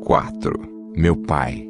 4. Meu pai,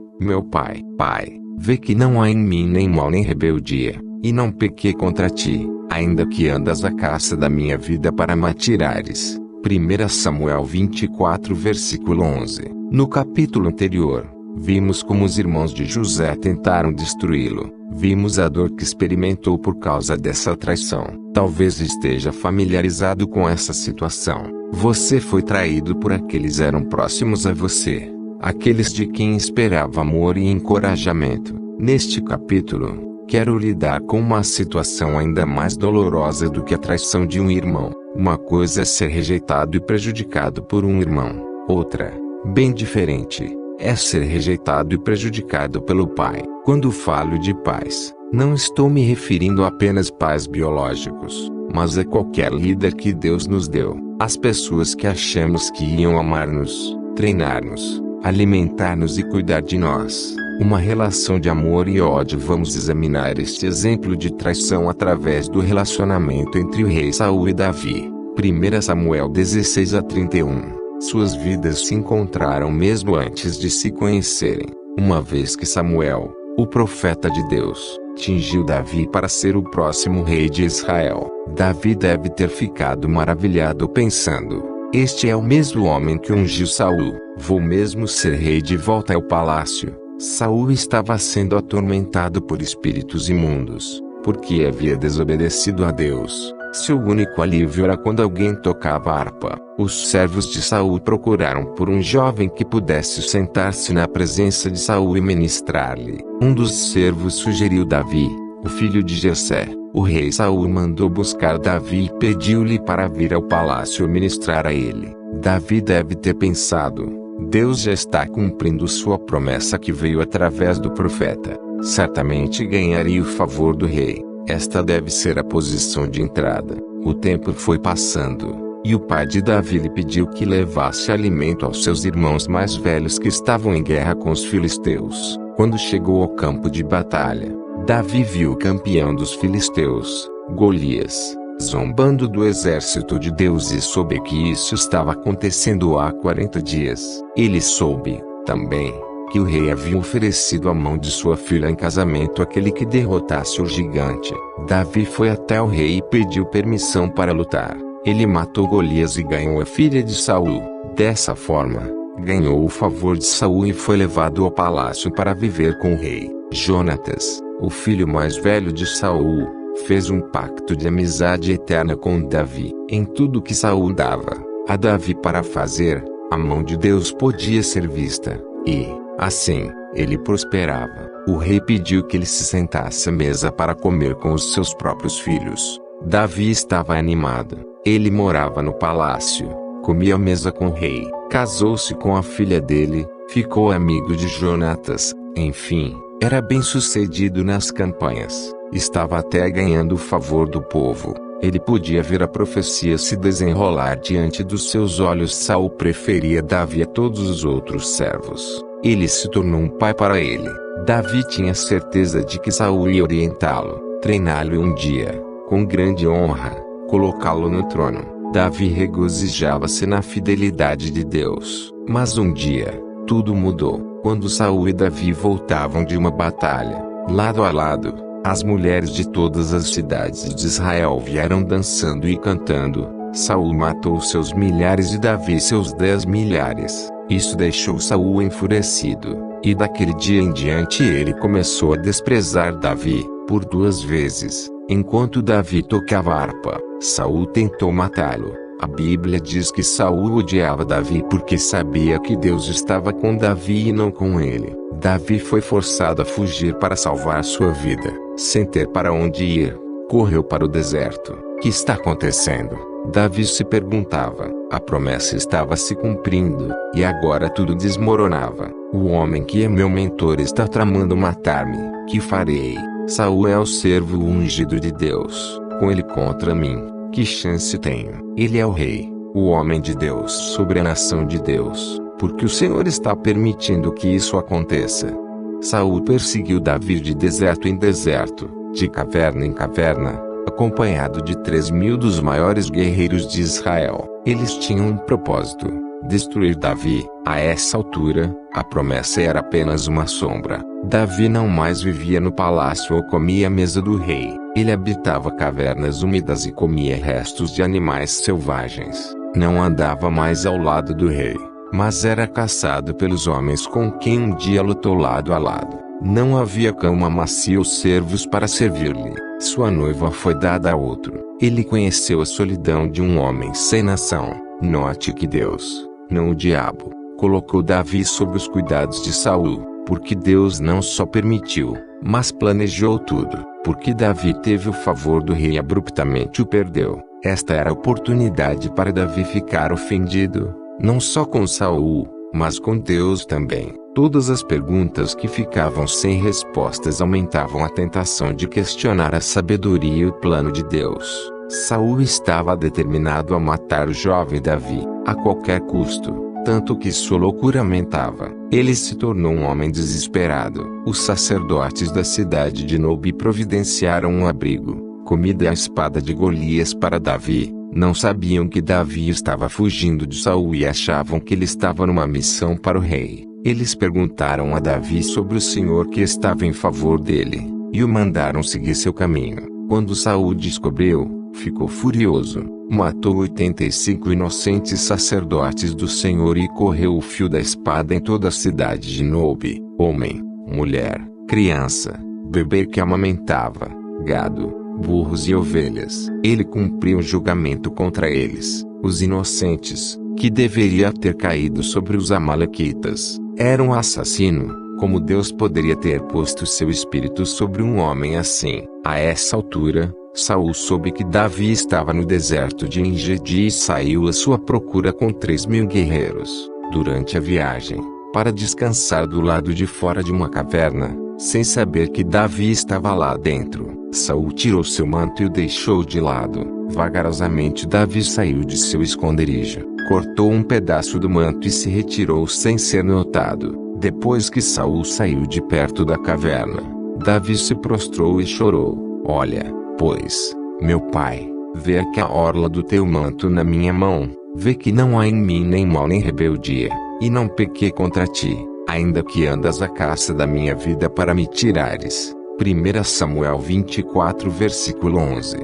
Pai, vê que não há em mim nem mal nem rebeldia, e não pequei contra ti, ainda que andas à caça da minha vida para me atirares. 1 Samuel 24 versículo 11. No capítulo anterior, vimos como os irmãos de José tentaram destruí-lo. Vimos a dor que experimentou por causa dessa traição. Talvez esteja familiarizado com essa situação. Você foi traído por aqueles que eram próximos a você, aqueles de quem esperava amor e encorajamento. Neste capítulo, quero lidar com uma situação ainda mais dolorosa do que a traição de um irmão. Uma coisa é ser rejeitado e prejudicado por um irmão. Outra, bem diferente, é ser rejeitado e prejudicado pelo pai. Quando falo de pais, não estou me referindo apenas pais biológicos, mas a qualquer líder que Deus nos deu. As pessoas que achamos que iam amar-nos, treinar-nos, alimentar-nos e cuidar de nós. Uma relação de amor e ódio. Vamos examinar este exemplo de traição através do relacionamento entre o rei Saul e Davi. 1 Samuel 16 a 31. Suas vidas se encontraram mesmo antes de se conhecerem, uma vez que Samuel, o profeta de Deus, tingiu Davi para ser o próximo rei de Israel. Davi deve ter ficado maravilhado pensando: este é o mesmo homem que ungiu Saul. Vou mesmo ser rei de volta ao palácio. Saul estava sendo atormentado por espíritos imundos, porque havia desobedecido a Deus. Seu único alívio era quando alguém tocava harpa. Os servos de Saul procuraram por um jovem que pudesse sentar-se na presença de Saul e ministrar-lhe. Um dos servos sugeriu Davi, o filho de Jessé. O rei Saul mandou buscar Davi e pediu-lhe para vir ao palácio ministrar a ele. Davi deve ter pensado: Deus já está cumprindo sua promessa que veio através do profeta. Certamente ganharia o favor do rei. Esta deve ser a posição de entrada. O tempo foi passando, e o pai de Davi lhe pediu que levasse alimento aos seus irmãos mais velhos que estavam em guerra com os filisteus. Quando chegou ao campo de batalha, Davi viu o campeão dos filisteus, Golias, zombando do exército de Deus e soube que isso estava acontecendo há 40 dias. Ele soube, também, que o rei havia oferecido a mão de sua filha em casamento àquele que derrotasse o gigante. Davi foi até o rei e pediu permissão para lutar. Ele matou Golias e ganhou a filha de Saul. Dessa forma, ganhou o favor de Saul e foi levado ao palácio para viver com o rei. Jonatas, o filho mais velho de Saul, fez um pacto de amizade eterna com Davi. Em tudo que Saul dava a Davi para fazer, a mão de Deus podia ser vista, e, assim, ele prosperava. O rei pediu que ele se sentasse à mesa para comer com os seus próprios filhos. Davi estava animado. Ele morava no palácio, comia à mesa com o rei, casou-se com a filha dele, ficou amigo de Jonatas. Enfim, era bem-sucedido nas campanhas. Estava até ganhando o favor do povo. Ele podia ver a profecia se desenrolar diante dos seus olhos. Saul preferia Davi a todos os outros servos. Ele se tornou um pai para ele. Davi tinha certeza de que Saul ia orientá-lo, treiná-lo e um dia, com grande honra, colocá-lo no trono. Davi regozijava-se na fidelidade de Deus. Mas um dia, tudo mudou. Quando Saul e Davi voltavam de uma batalha, lado a lado, as mulheres de todas as cidades de Israel vieram dançando e cantando. Saul matou seus milhares e Davi seus 10 milhares. Isso deixou Saul enfurecido, e daquele dia em diante ele começou a desprezar Davi. Por 2 vezes, enquanto Davi tocava harpa, Saul tentou matá-lo. A Bíblia diz que Saul odiava Davi porque sabia que Deus estava com Davi e não com ele. Davi foi forçado a fugir para salvar sua vida. Sem ter para onde ir, correu para o deserto. O que está acontecendo? Davi se perguntava. A promessa estava se cumprindo, e agora tudo desmoronava. O homem que é meu mentor está tramando matar-me. Que farei? Saul é o servo ungido de Deus. Com ele contra mim, que chance tenho? Ele é o rei, o homem de Deus sobre a nação de Deus. Porque o Senhor está permitindo que isso aconteça. Saul perseguiu Davi de deserto em deserto, de caverna em caverna, acompanhado de 3.000 dos maiores guerreiros de Israel. Eles tinham um propósito: destruir Davi. A essa altura, a promessa era apenas uma sombra. Davi não mais vivia no palácio ou comia à mesa do rei. Ele habitava cavernas úmidas e comia restos de animais selvagens. Não andava mais ao lado do rei, mas era caçado pelos homens com quem um dia lutou lado a lado. Não havia cama macia ou servos para servir-lhe. Sua noiva foi dada a outro. Ele conheceu a solidão de um homem sem nação. Note que Deus, não o diabo, colocou Davi sob os cuidados de Saul, porque Deus não só permitiu, mas planejou tudo. Porque Davi teve o favor do rei e abruptamente o perdeu. Esta era a oportunidade para Davi ficar ofendido, não só com Saul, mas com Deus também. Todas as perguntas que ficavam sem respostas aumentavam a tentação de questionar a sabedoria e o plano de Deus. Saul estava determinado a matar o jovem Davi, a qualquer custo, tanto que sua loucura aumentava. Ele se tornou um homem desesperado. Os sacerdotes da cidade de Nob providenciaram um abrigo, comida e a espada de Golias para Davi. Não sabiam que Davi estava fugindo de Saul e achavam que ele estava numa missão para o rei. Eles perguntaram a Davi sobre o Senhor que estava em favor dele, e o mandaram seguir seu caminho. Quando Saul descobriu, ficou furioso, matou 85 inocentes sacerdotes do Senhor e correu o fio da espada em toda a cidade de Nob, homem, mulher, criança, bebê que amamentava, gado, burros e ovelhas. Ele cumpriu um julgamento contra eles, os inocentes, que deveria ter caído sobre os amalequitas. Era um assassino. Como Deus poderia ter posto seu espírito sobre um homem assim? A essa altura, Saul soube que Davi estava no deserto de Engedi e saiu à sua procura com 3.000 guerreiros. Durante a viagem, para descansar do lado de fora de uma caverna, sem saber que Davi estava lá dentro, Saul tirou seu manto e o deixou de lado. Vagarosamente Davi saiu de seu esconderijo, cortou um pedaço do manto e se retirou sem ser notado. Depois que Saul saiu de perto da caverna, Davi se prostrou e chorou. Olha, pois, meu pai, vê aqui a orla do teu manto na minha mão, vê que não há em mim nem mal nem rebeldia, e não pequei contra ti, ainda que andas à caça da minha vida para me tirares. 1 Samuel 24 versículo 11.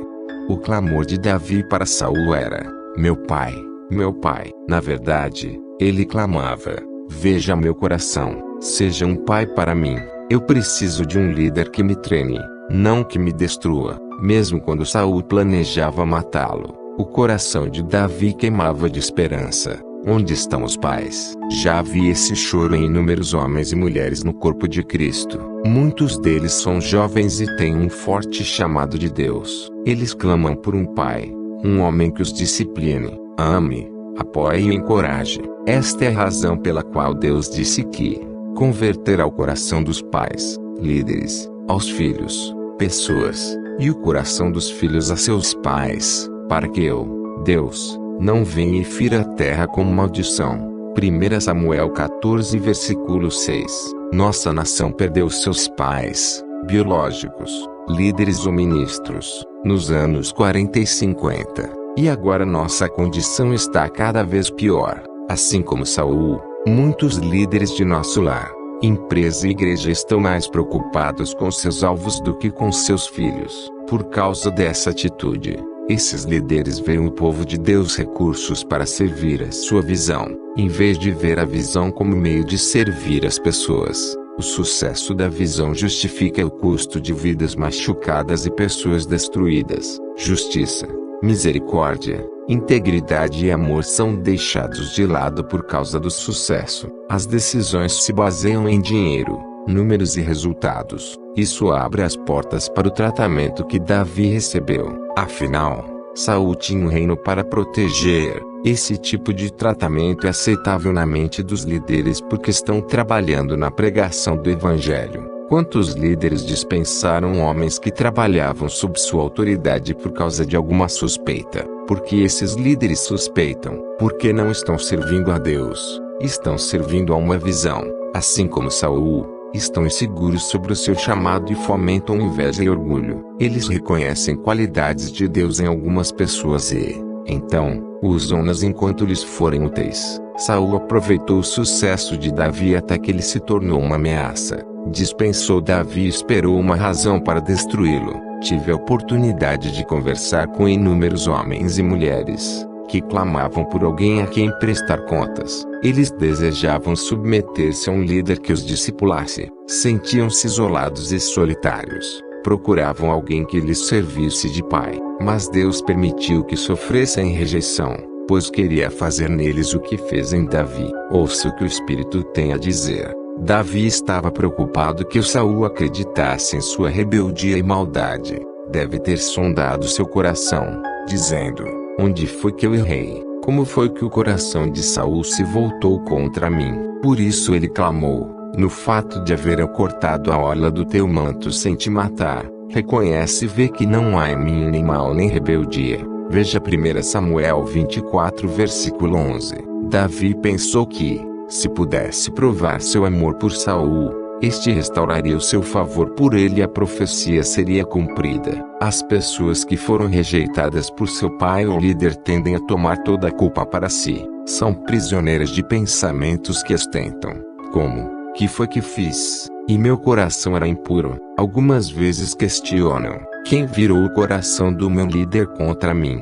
O clamor de Davi para Saul era: meu pai, meu pai. Na verdade, ele clamava: veja meu coração, seja um pai para mim. Eu preciso de um líder que me treine, não que me destrua. Mesmo quando Saul planejava matá-lo, o coração de Davi queimava de esperança. Onde estão os pais? Já vi esse choro em inúmeros homens e mulheres no corpo de Cristo. Muitos deles são jovens e têm um forte chamado de Deus. Eles clamam por um pai, um homem que os discipline, ame, apoie e encoraje. Esta é a razão pela qual Deus disse que converterá o coração dos pais, líderes, aos filhos, pessoas, e o coração dos filhos a seus pais, para que eu, Deus, não venha e fira a terra com maldição. 1 Samuel 14 versículo 6. Nossa nação perdeu seus pais, biológicos, líderes ou ministros, nos anos 40 e 50. E agora nossa condição está cada vez pior. Assim como Saul, muitos líderes de nosso lar, empresa e igreja estão mais preocupados com seus alvos do que com seus filhos. Por causa dessa atitude, esses líderes veem o povo de Deus recursos para servir a sua visão, em vez de ver a visão como meio de servir as pessoas. O sucesso da visão justifica o custo de vidas machucadas e pessoas destruídas. Justiça, misericórdia, integridade e amor são deixados de lado por causa do sucesso. As decisões se baseiam em dinheiro, números e resultados. Isso abre as portas para o tratamento que Davi recebeu. Afinal, Saul tinha um reino para proteger. Esse tipo de tratamento é aceitável na mente dos líderes porque estão trabalhando na pregação do evangelho. Quantos líderes dispensaram homens que trabalhavam sob sua autoridade por causa de alguma suspeita? Porque esses líderes suspeitam, porque não estão servindo a Deus, estão servindo a uma visão. Assim como Saul, estão inseguros sobre o seu chamado e fomentam inveja e orgulho. Eles reconhecem qualidades de Deus em algumas pessoas e, Então, usam-nas enquanto lhes forem úteis. Saul aproveitou o sucesso de Davi até que ele se tornou uma ameaça. Dispensou Davi e esperou uma razão para destruí-lo. Tive a oportunidade de conversar com inúmeros homens e mulheres que clamavam por alguém a quem prestar contas. Eles desejavam submeter-se a um líder que os discipulasse. Sentiam-se isolados e solitários. Procuravam alguém que lhes servisse de pai. Mas Deus permitiu que sofressem rejeição, pois queria fazer neles o que fez em Davi. Ouça o que o Espírito tem a dizer. Davi estava preocupado que Saul acreditasse em sua rebeldia e maldade. Deve ter sondado seu coração, dizendo: onde foi que eu errei? Como foi que o coração de Saul se voltou contra mim? Por isso ele clamou: no fato de haver eu cortado a orla do teu manto sem te matar, reconhece e vê que não há em mim nem mal nem rebeldia. Veja 1 Samuel 24 versículo 11. Davi pensou que, se pudesse provar seu amor por Saul, este restauraria o seu favor por ele e a profecia seria cumprida. As pessoas que foram rejeitadas por seu pai ou líder tendem a tomar toda a culpa para si. São prisioneiras de pensamentos que as tentam. Como: que foi que fiz? E meu coração era impuro. Algumas vezes questionam: quem virou o coração do meu líder contra mim?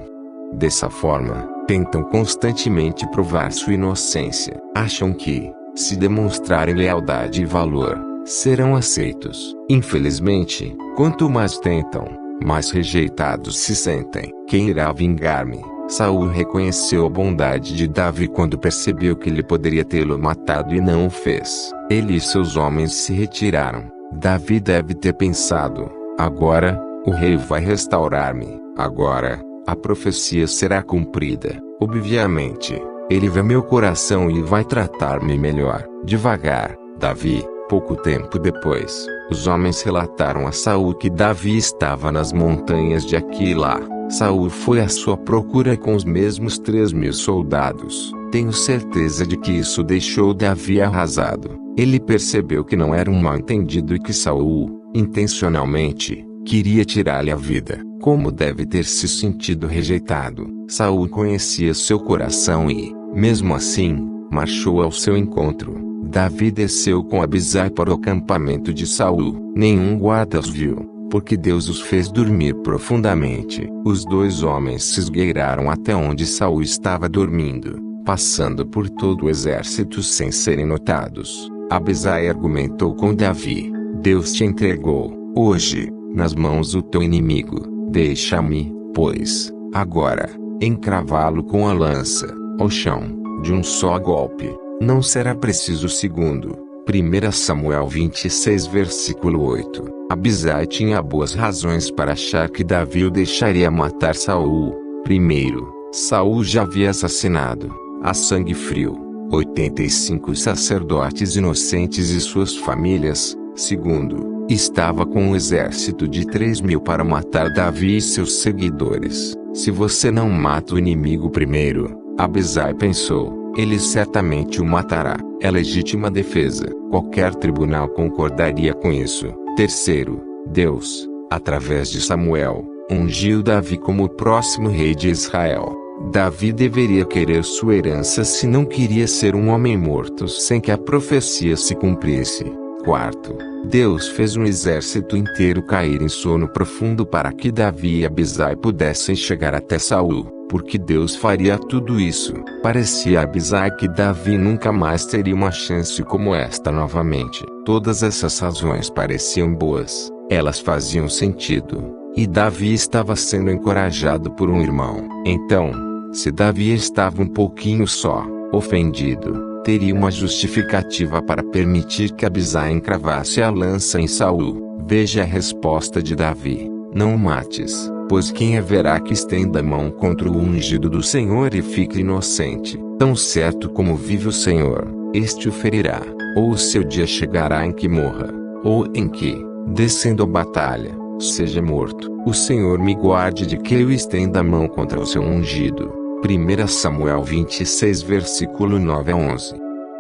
Dessa forma, tentam constantemente provar sua inocência. Acham que, se demonstrarem lealdade e valor, serão aceitos. Infelizmente, quanto mais tentam, mais rejeitados se sentem. Quem irá vingar-me? Saul reconheceu a bondade de Davi quando percebeu que ele poderia tê-lo matado e não o fez. Ele e seus homens se retiraram. Davi deve ter pensado: agora, o rei vai restaurar-me. Agora, a profecia será cumprida. Obviamente, ele vê meu coração e vai tratar-me melhor. Devagar, Davi. Pouco tempo depois, os homens relataram a Saul que Davi estava nas montanhas de Aquilá. Saul foi à sua procura com os mesmos 3.000 soldados. Tenho certeza de que isso deixou Davi arrasado. Ele percebeu que não era um mal-entendido e que Saul, intencionalmente, queria tirar-lhe a vida. Como deve ter se sentido rejeitado. Saul conhecia seu coração e, mesmo assim, marchou ao seu encontro. Davi desceu com Abisai para o acampamento de Saul. Nenhum guarda os viu, porque Deus os fez dormir profundamente. Os dois homens se esgueiraram até onde Saul estava dormindo, passando por todo o exército sem serem notados. Abisai argumentou com Davi: Deus te entregou, hoje, nas mãos do teu inimigo. Deixa-me, pois, agora, encravá-lo com a lança, ao chão, de um só golpe. Não será preciso segundo. 1 Samuel 26 versículo 8. Abisai tinha boas razões para achar que Davi o deixaria matar Saul. Primeiro, Saul já havia assassinado, a sangue frio, 85 sacerdotes inocentes e suas famílias. Segundo, estava com um exército de 3.000 para matar Davi e seus seguidores. Se você não mata o inimigo primeiro, Abisai pensou, ele certamente o matará. É legítima defesa. Qualquer tribunal concordaria com isso. Terceiro, Deus, através de Samuel, ungiu Davi como o próximo rei de Israel. Davi deveria querer sua herança se não queria ser um homem morto sem que a profecia se cumprisse. Quarto, Deus fez um exército inteiro cair em sono profundo para que Davi e Abisai pudessem chegar até Saul. Porque Deus faria tudo isso? Parecia a Abisai que Davi nunca mais teria uma chance como esta novamente. Todas essas razões pareciam boas, elas faziam sentido, e Davi estava sendo encorajado por um irmão. Então, se Davi estava um pouquinho só, ofendido, teria uma justificativa para permitir que Abisai encravasse a lança em Saul. Veja a resposta de Davi: não o mates, pois quem haverá que estenda a mão contra o ungido do Senhor e fique inocente? Tão certo como vive o Senhor, este o ferirá, ou o seu dia chegará em que morra, ou em que, descendo a batalha, seja morto. O Senhor me guarde de que eu estenda a mão contra o seu ungido. 1 Samuel 26 versículo 9 a 11.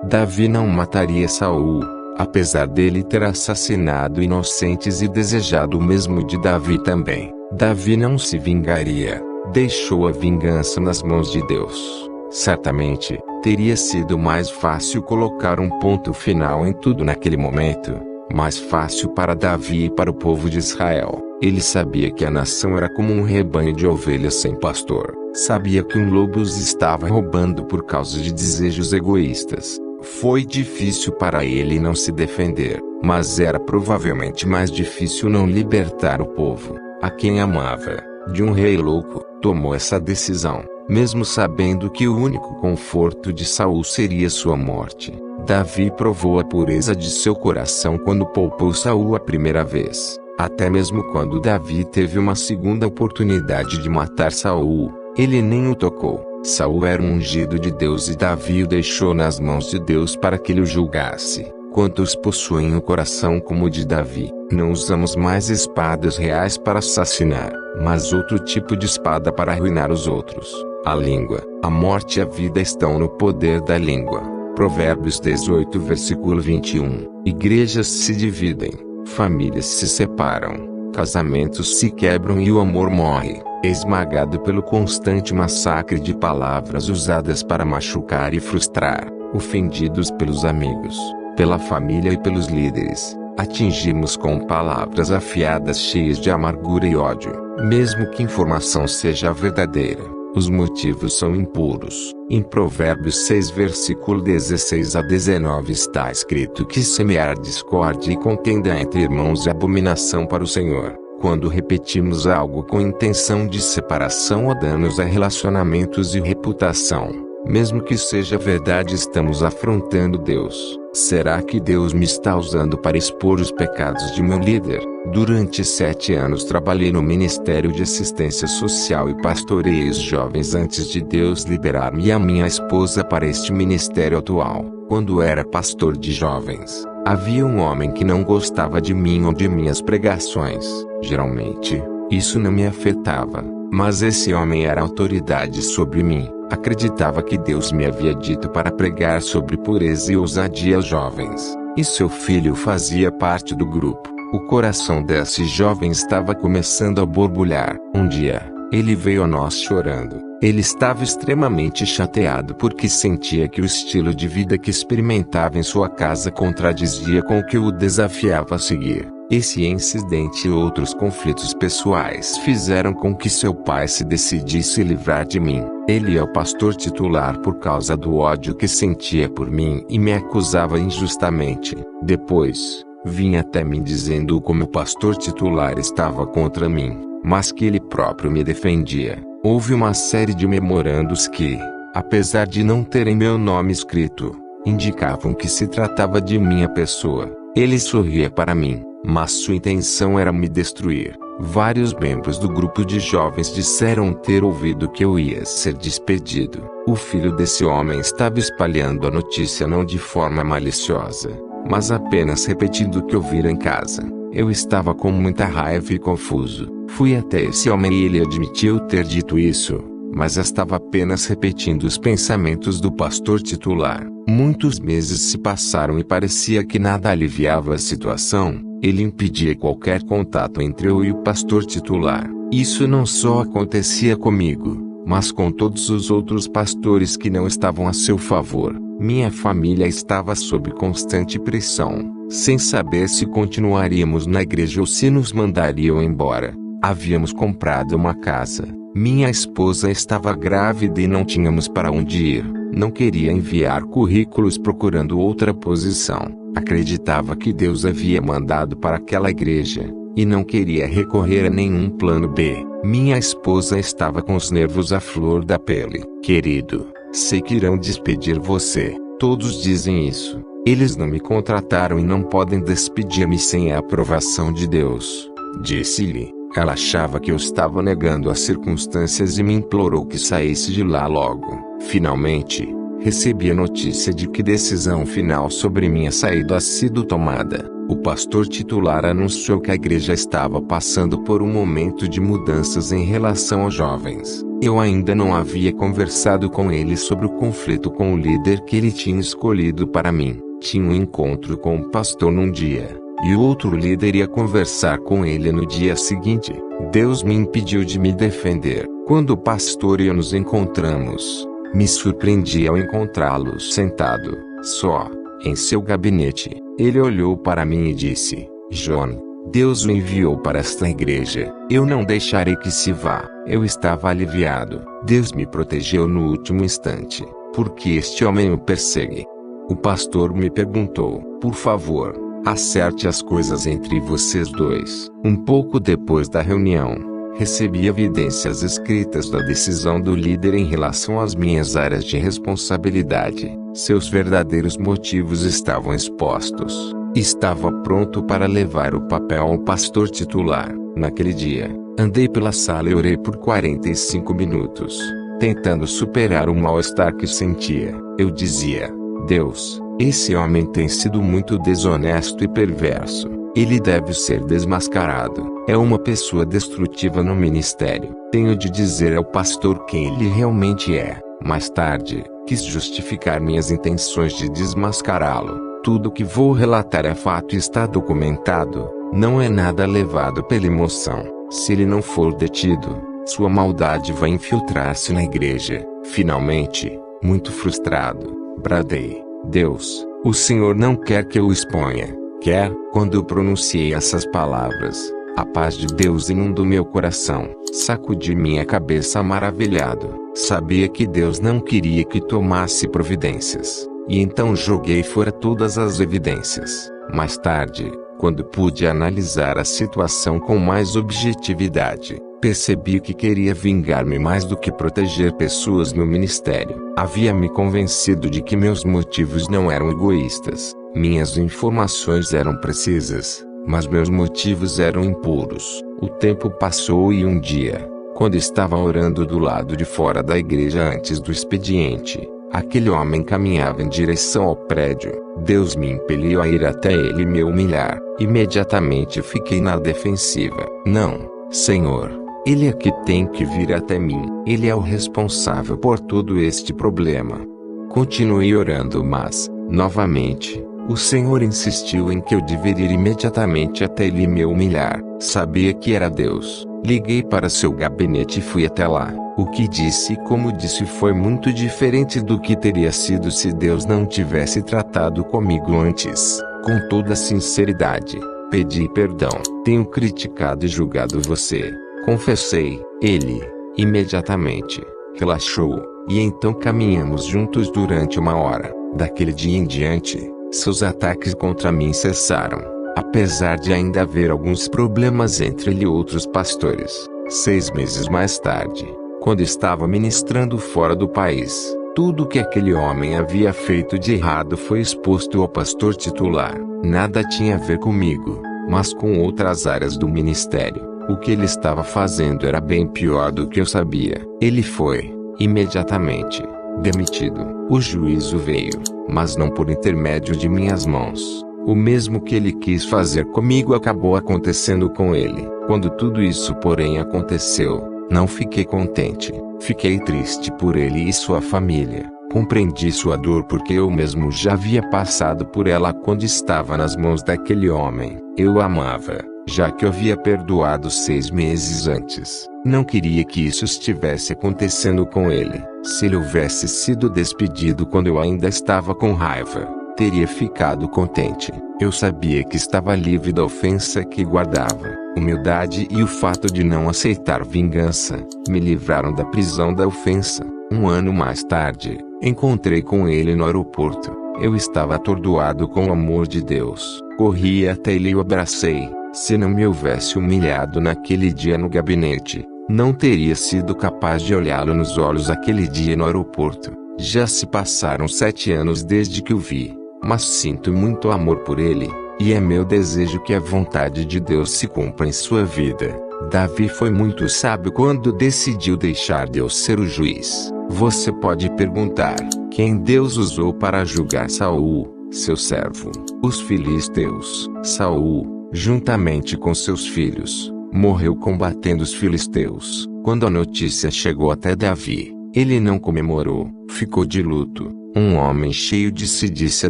Davi não mataria Saul, apesar dele ter assassinado inocentes e desejado o mesmo de Davi também. Davi não se vingaria, deixou a vingança nas mãos de Deus. Certamente, teria sido mais fácil colocar um ponto final em tudo naquele momento. Mais fácil para Davi e para o povo de Israel. Ele sabia que a nação era como um rebanho de ovelhas sem pastor. Sabia que um lobo os estava roubando por causa de desejos egoístas. Foi difícil para ele não se defender, mas era provavelmente mais difícil não libertar o povo, a quem amava, de um rei louco. Tomou essa decisão, mesmo sabendo que o único conforto de Saul seria sua morte. Davi provou a pureza de seu coração quando poupou Saul a primeira vez. Até mesmo quando Davi teve uma segunda oportunidade de matar Saul, ele nem o tocou. Saul era um ungido de Deus e Davi o deixou nas mãos de Deus para que ele o julgasse. Quantos possuem o coração como o de Davi? Não usamos mais espadas reais para assassinar, mas outro tipo de espada para arruinar os outros. A língua, a morte e a vida estão no poder da língua. Provérbios 18 versículo 21. Igrejas se dividem, famílias se separam, casamentos se quebram e o amor morre, esmagado pelo constante massacre de palavras usadas para machucar e frustrar, ofendidos pelos amigos, pela família e pelos líderes. Atingimos com palavras afiadas cheias de amargura e ódio, mesmo que informação seja verdadeira. Os motivos são impuros. Em Provérbios 6 versículo 16 a 19 está escrito que semear discórdia e contenda entre irmãos é abominação para o Senhor. Quando repetimos algo com intenção de separação ou danos a relacionamentos e reputação, mesmo que seja verdade, estamos afrontando Deus. Será que Deus me está usando para expor os pecados de meu líder? Durante 7 anos trabalhei no Ministério de Assistência Social e pastoreei os jovens antes de Deus liberar-me e a minha esposa para este ministério atual. Quando era pastor de jovens, havia um homem que não gostava de mim ou de minhas pregações. Geralmente, isso não me afetava, mas esse homem era autoridade sobre mim. Acreditava que Deus me havia dito para pregar sobre pureza e ousadia aos jovens, e seu filho fazia parte do grupo. O coração desse jovem estava começando a borbulhar. Um dia, ele veio a nós chorando. Ele estava extremamente chateado porque sentia que o estilo de vida que experimentava em sua casa contradizia com o que o desafiava a seguir. Esse incidente e outros conflitos pessoais fizeram com que seu pai se decidisse livrar de mim. Ele é o pastor titular por causa do ódio que sentia por mim e me acusava injustamente. Depois, vinha até mim dizendo como o pastor titular estava contra mim, mas que ele próprio me defendia. Houve uma série de memorandos que, apesar de não terem meu nome escrito, indicavam que se tratava de minha pessoa. Ele sorria para mim, mas sua intenção era me destruir. Vários membros do grupo de jovens disseram ter ouvido que eu ia ser despedido. O filho desse homem estava espalhando a notícia não de forma maliciosa, mas apenas repetindo o que ouvira em casa. Eu estava com muita raiva e confuso. Fui até esse homem e ele admitiu ter dito isso, mas estava apenas repetindo os pensamentos do pastor titular. Muitos meses se passaram e parecia que nada aliviava a situação. Ele impedia qualquer contato entre eu e o pastor titular. Isso não só acontecia comigo, mas com todos os outros pastores que não estavam a seu favor. Minha família estava sob constante pressão, sem saber se continuaríamos na igreja ou se nos mandariam embora. Havíamos comprado uma casa. Minha esposa estava grávida e não tínhamos para onde ir. Não queria enviar currículos procurando outra posição. Acreditava que Deus havia mandado para aquela igreja, e não queria recorrer a nenhum plano B. Minha esposa estava com os nervos à flor da pele. Querido, sei que irão despedir você. Todos dizem isso. Eles não me contrataram e não podem despedir-me sem a aprovação de Deus. Disse-lhe. Ela achava que eu estava negando as circunstâncias e me implorou que saísse de lá logo. Finalmente, recebi a notícia de que decisão final sobre minha saída havia sido tomada. O pastor titular anunciou que a igreja estava passando por um momento de mudanças em relação aos jovens. Eu ainda não havia conversado com ele sobre o conflito com o líder que ele tinha escolhido para mim. Tinha um encontro com o pastor num dia, e o outro líder ia conversar com ele no dia seguinte. Deus me impediu de me defender. Quando o pastor e eu nos encontramos, me surpreendi ao encontrá-lo sentado, só, em seu gabinete. Ele olhou para mim e disse: John, Deus o enviou para esta igreja. Eu não deixarei que se vá. Eu estava aliviado. Deus me protegeu no último instante, porque este homem o persegue. O pastor me perguntou: por favor, acerte as coisas entre vocês dois. Um pouco depois da reunião, recebi evidências escritas da decisão do líder em relação às minhas áreas de responsabilidade. Seus verdadeiros motivos estavam expostos. Estava pronto para levar o papel ao pastor titular. Naquele dia, andei pela sala e orei por 45 minutos, tentando superar o mal-estar que sentia. Eu dizia: Deus, esse homem tem sido muito desonesto e perverso. Ele deve ser desmascarado. É uma pessoa destrutiva no ministério. Tenho de dizer ao pastor quem ele realmente é. Mais tarde, quis justificar minhas intenções de desmascará-lo. Tudo que vou relatar é fato e está documentado. Não é nada levado pela emoção. Se ele não for detido, sua maldade vai infiltrar-se na igreja. Finalmente, muito frustrado, bradei: Deus, o Senhor não quer que eu o exponha. Quer? Quando eu pronunciei essas palavras, a paz de Deus inundou meu coração. Sacudi minha cabeça maravilhado. Sabia que Deus não queria que tomasse providências. E então joguei fora todas as evidências. Mais tarde, quando pude analisar a situação com mais objetividade, percebi que queria vingar-me mais do que proteger pessoas no ministério. Havia me convencido de que meus motivos não eram egoístas. Minhas informações eram precisas, mas meus motivos eram impuros. O tempo passou e um dia, quando estava orando do lado de fora da igreja antes do expediente, aquele homem caminhava em direção ao prédio. Deus me impeliu a ir até ele e me humilhar. Imediatamente fiquei na defensiva. Não, Senhor, ele é que tem que vir até mim. Ele é o responsável por todo este problema. Continuei orando, mas, novamente, o Senhor insistiu em que eu deveria ir imediatamente até ele e me humilhar. Sabia que era Deus. Liguei para seu gabinete e fui até lá. O que disse e como disse foi muito diferente do que teria sido se Deus não tivesse tratado comigo antes. Com toda sinceridade, pedi perdão. Tenho criticado e julgado você. Confessei. Ele, imediatamente, relaxou, e então caminhamos juntos durante 1 hora. Daquele dia em diante, seus ataques contra mim cessaram, apesar de ainda haver alguns problemas entre ele e outros pastores. 6 meses mais tarde, quando estava ministrando fora do país, tudo que aquele homem havia feito de errado foi exposto ao pastor titular. Nada tinha a ver comigo, mas com outras áreas do ministério. O que ele estava fazendo era bem pior do que eu sabia. Ele foi, imediatamente, demitido. O juízo veio, mas não por intermédio de minhas mãos. O mesmo que ele quis fazer comigo acabou acontecendo com ele. Quando tudo isso, porém, aconteceu, não fiquei contente. Fiquei triste por ele e sua família. Compreendi sua dor porque eu mesmo já havia passado por ela quando estava nas mãos daquele homem. Eu o amava, já que eu havia perdoado 6 meses antes. Não queria que isso estivesse acontecendo com ele. Se ele houvesse sido despedido quando eu ainda estava com raiva, teria ficado contente. Eu sabia que estava livre da ofensa que guardava. Humildade e o fato de não aceitar vingança me livraram da prisão da ofensa. 1 ano mais tarde, encontrei com ele no aeroporto. Eu estava atordoado com o amor de Deus. Corri até ele e o abracei. Se não me houvesse humilhado naquele dia no gabinete, não teria sido capaz de olhá-lo nos olhos aquele dia no aeroporto. Já se passaram 7 anos desde que o vi, mas sinto muito amor por ele, e é meu desejo que a vontade de Deus se cumpra em sua vida. Davi foi muito sábio quando decidiu deixar Deus ser o juiz. Você pode perguntar, quem Deus usou para julgar Saul, seu servo? Os filisteus. Saul, juntamente com seus filhos, morreu combatendo os filisteus. Quando a notícia chegou até Davi, Ele não comemorou, ficou de luto. Um homem cheio de si disse a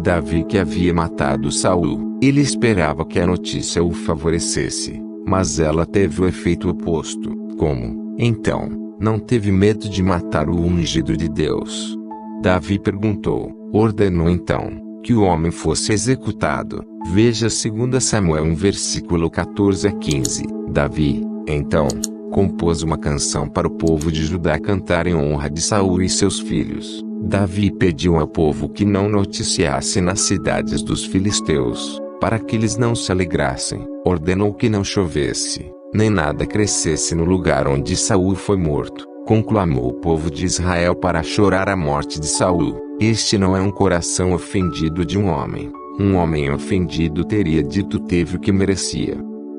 Davi que havia matado Saul. Ele esperava que a notícia o favorecesse, mas ela teve o efeito oposto. Como, então, não teve medo de matar o ungido de Deus? Davi perguntou. Ordenou então que o homem fosse executado. Veja 2 Samuel 1 versículo 14 a 15. Davi, então, compôs uma canção para o povo de Judá cantar em honra de Saul e seus filhos. Davi pediu ao povo que não noticiasse nas cidades dos filisteus, para que eles não se alegrassem. Ordenou que não chovesse, nem nada crescesse no lugar onde Saul foi morto. Conclamou o povo de Israel para chorar a morte de Saul. Este não é um coração ofendido de um homem. Um homem ofendido teria dito teve o que merecia.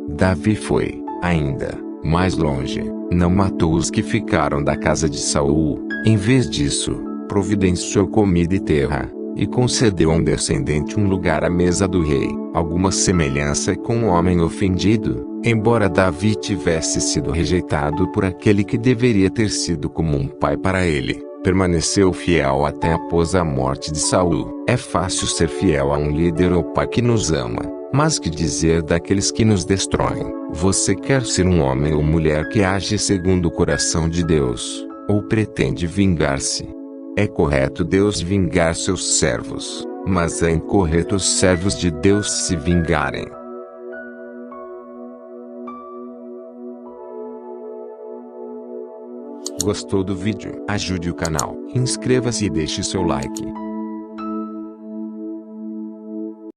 Davi foi, ainda, mais longe. Não matou os que ficaram da casa de Saul. Em vez disso, providenciou comida e terra, e concedeu a um descendente um lugar à mesa do rei. Alguma semelhança com o homem ofendido, embora Davi tivesse sido rejeitado por aquele que deveria ter sido como um pai para ele, permaneceu fiel até após a morte de Saul. É fácil ser fiel a um líder ou pai que nos ama, mas que dizer daqueles que nos destroem? Você quer ser um homem ou mulher que age segundo o coração de Deus, ou pretende vingar-se? É correto Deus vingar seus servos, mas é incorreto os servos de Deus se vingarem. Gostou do vídeo? Ajude o canal, inscreva-se e deixe seu like.